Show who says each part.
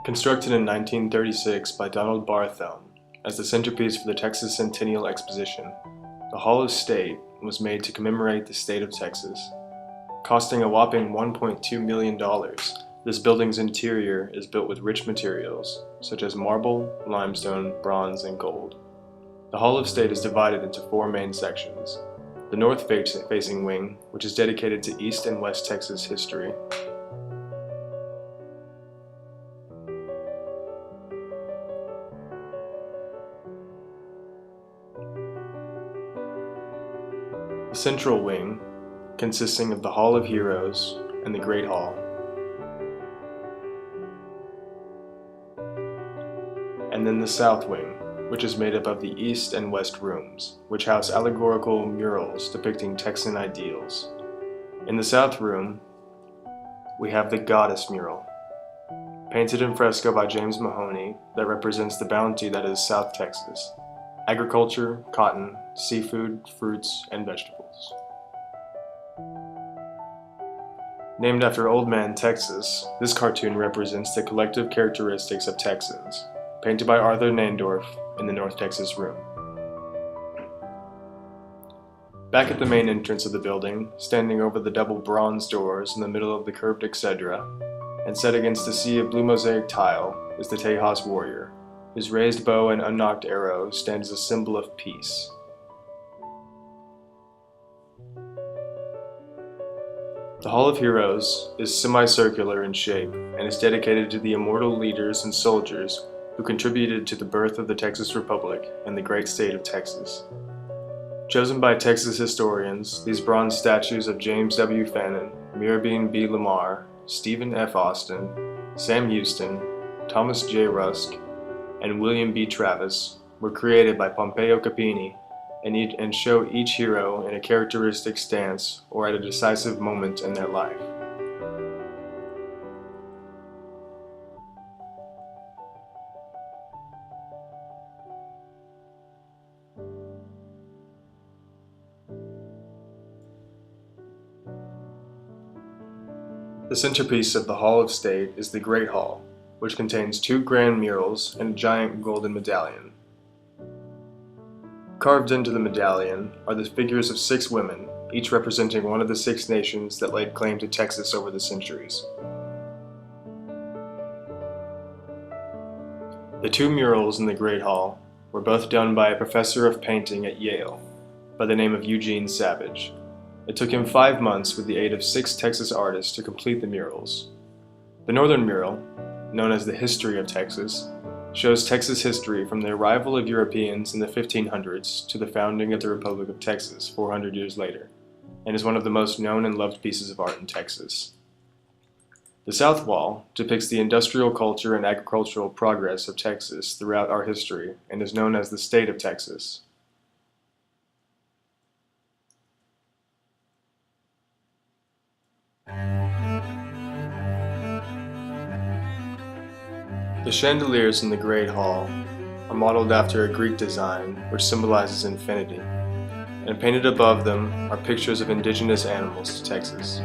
Speaker 1: Constructed in 1936 by Donald Barthel as the centerpiece for the Texas Centennial Exposition, the Hall of State was made to commemorate the state of Texas. Costing a whopping $1.2 million, this building's interior is built with rich materials, such as marble, limestone, bronze, and gold. The Hall of State is divided into four main sections. The north-facing wing, which is dedicated to East and West Texas history. The central wing, consisting of the Hall of Heroes and the Great Hall, and then the south wing, which is made up of the east and west rooms, which house allegorical murals depicting Texan ideals. In the south room, we have the Goddess mural, painted in fresco by James Mahoney, that represents the bounty that is South Texas: agriculture, cotton, seafood, fruits, and vegetables. Named after Old Man Texas, this cartoon represents the collective characteristics of Texans, painted by Arthur Nandorf in the North Texas room. Back at the main entrance of the building, standing over the double bronze doors in the middle of the curved exedra, and set against a sea of blue mosaic tile, is the Tejas warrior, whose raised bow and unnocked arrow stand as a symbol of peace. The Hall of Heroes is semicircular in shape and is dedicated to the immortal leaders and soldiers who contributed to the birth of the Texas Republic and the great state of Texas. Chosen by Texas historians, these bronze statues of James W. Fannin, Mirabine B. Lamar, Stephen F. Austin, Sam Houston, Thomas J. Rusk, and William B. Travis were created by Pompeo Capini and show each hero in a characteristic stance or at a decisive moment in their life. The centerpiece of the Hall of State is the Great Hall, which contains two grand murals and a giant golden medallion. Carved into the medallion are the figures of 6 women, each representing one of the 6 nations that laid claim to Texas over the centuries. The 2 murals in the Great Hall were both done by a professor of painting at Yale by the name of Eugene Savage. It took him 5 months with the aid of 6 Texas artists to complete the murals. The northern mural, known as the History of Texas, shows Texas history from the arrival of Europeans in the 1500s to the founding of the Republic of Texas 400 years later, and is one of the most known and loved pieces of art in Texas. The south wall depicts the industrial culture and agricultural progress of Texas throughout our history and is known as the State of Texas. The chandeliers in the Great Hall are modeled after a Greek design which symbolizes infinity, and painted above them are pictures of indigenous animals to Texas.